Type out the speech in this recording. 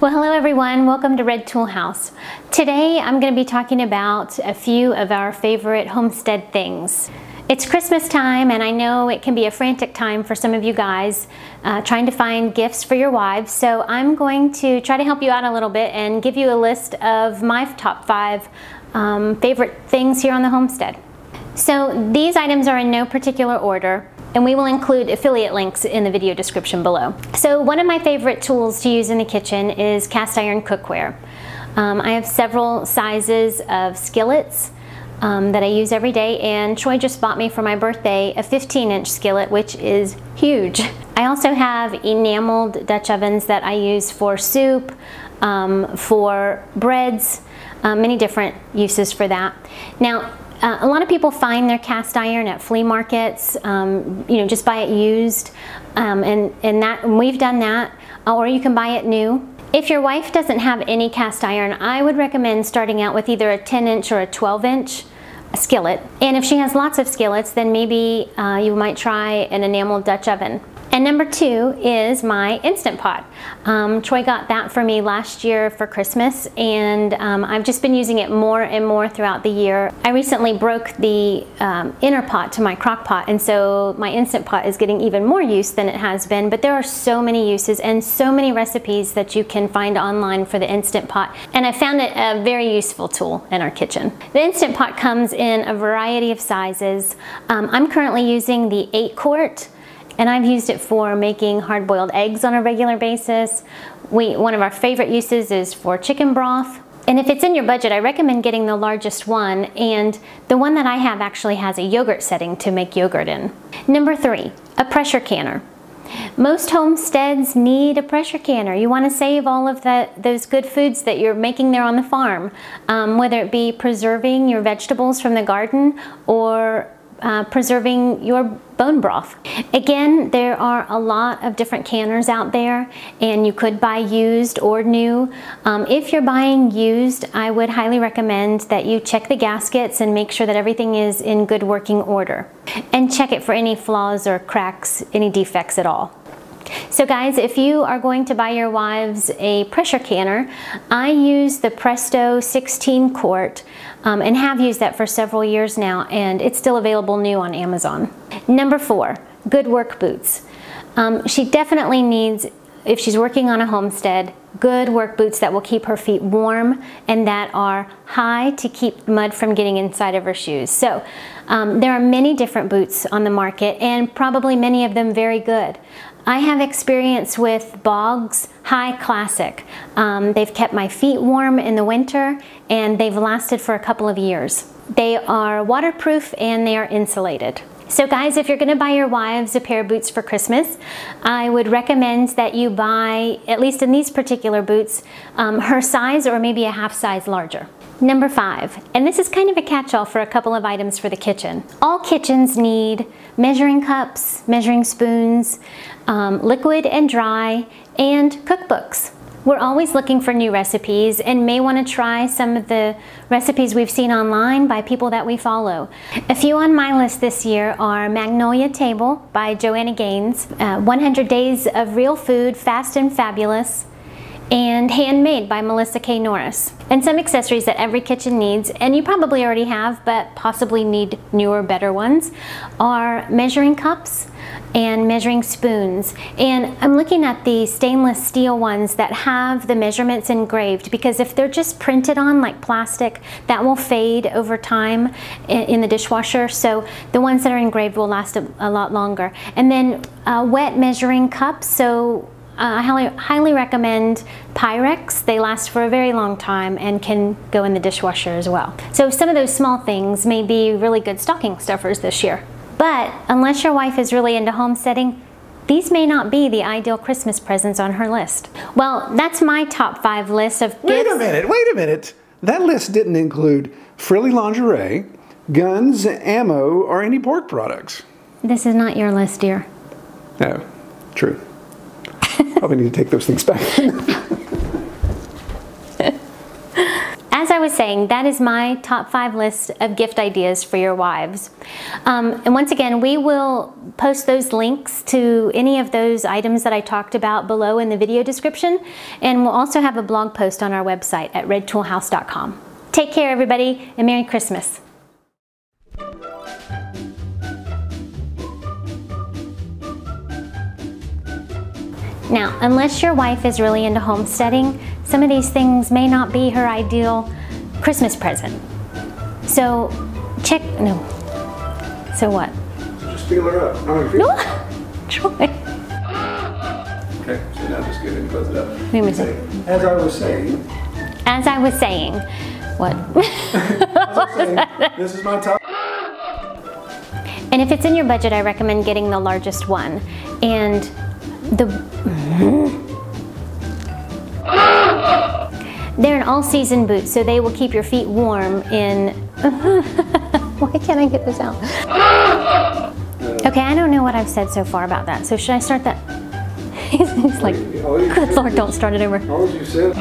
Well, hello everyone, welcome to Red Tool House. Today I'm going to be talking about a few of our favorite homestead things. It's Christmas time and I know it can be a frantic time for some of you guys trying to find gifts for your wives, so I'm going to try to help you out a little bit and give you a list of my top 5 favorite things here on the homestead. So these items are in no particular order, and we will include affiliate links in the video description below. So one of my favorite tools to use in the kitchen is cast iron cookware. I have several sizes of skillets that I use every day, and Troy just bought me for my birthday a 15-inch skillet, which is huge. I also have enameled Dutch ovens that I use for soup, for breads, many different uses for that. Now, a lot of people find their cast iron at flea markets, just buy it used, and we've done that, or you can buy it new. If your wife doesn't have any cast iron, I would recommend starting out with either a 10-inch or a 12-inch skillet. And if she has lots of skillets, then maybe you might try an enameled Dutch oven. And number 2 is my Instant Pot. Troy got that for me last year for Christmas, and I've just been using it more and more throughout the year. I recently broke the inner pot to my crock pot, and so my Instant Pot is getting even more use than it has been, but there are so many uses and so many recipes that you can find online for the Instant Pot, and I found it a very useful tool in our kitchen. The Instant Pot comes in a variety of sizes. I'm currently using the 8-quart, and I've used it for making hard-boiled eggs on a regular basis. One of our favorite uses is for chicken broth. And if it's in your budget, I recommend getting the largest one, and the one that I have actually has a yogurt setting to make yogurt in. Number 3, a pressure canner. Most homesteads need a pressure canner. You want to save all of those good foods that you're making there on the farm, whether it be preserving your vegetables from the garden or preserving your bone broth. Again, there are a lot of different canners out there, and you could buy used or new. If you're buying used, I would highly recommend that you check the gaskets and make sure that everything is in good working order, and check it for any flaws or cracks, any defects at all. So guys, if you are going to buy your wives a pressure canner, I use the Presto 16-quart and have used that for several years now, and it's still available new on Amazon. Number 4, good work boots. She definitely needs, if she's working on a homestead, good work boots that will keep her feet warm and that are high to keep mud from getting inside of her shoes. So there are many different boots on the market, and probably many of them very good. I have experience with Boggs High Classic. They've kept my feet warm in the winter, and they've lasted for a couple of years. They are waterproof and they are insulated. So guys, if you're going to buy your wives a pair of boots for Christmas, I would recommend that you buy, at least in these particular boots, her size or maybe a half size larger. Number 5, and this is kind of a catch-all for a couple of items for the kitchen. All kitchens need measuring cups, measuring spoons, liquid and dry, and cookbooks. We're always looking for new recipes and may want to try some of the recipes we've seen online by people that we follow. A few on my list this year are Magnolia Table by Joanna Gaines, 100 Days of Real Food, Fast and Fabulous, and Handmade by Melissa K. Norris. And some accessories that every kitchen needs, and you probably already have, but possibly need newer, better ones, are measuring cups and measuring spoons. And I'm looking at the stainless steel ones that have the measurements engraved, because if they're just printed on like plastic, that will fade over time in the dishwasher. So the ones that are engraved will last a lot longer. And then wet measuring cups. So I highly recommend Pyrex. They last for a very long time and can go in the dishwasher as well. So some of those small things may be really good stocking stuffers this year. But unless your wife is really into homesteading, these may not be the ideal Christmas presents on her list. Well, that's my top 5 list of gifts. Wait a minute. That list didn't include frilly lingerie, guns, ammo, or any pork products. This is not your list, dear. No, true. Probably need to take those things back. As I was saying, that is my top 5 list of gift ideas for your wives. And once again, we will post those links to any of those items that I talked about below in the video description. And we'll also have a blog post on our website at redtoolhouse.com. Take care, everybody, and Merry Christmas. Now, unless your wife is really into homesteading, some of these things may not be her ideal Christmas present. So, no. So what? Just feel her up. No, Troy. Okay, so now just get it and close it up. Wait a minute. As I was saying. As I was saying, what? As I was saying, this is my top. And if it's in your budget, I recommend getting the largest one. And they're an all-season boot, so they will keep your feet warm in... Why can't I get this out? Okay, I don't know what I've said so far about that. So should I start that? He's like, good Lord, don't start it over. All you said.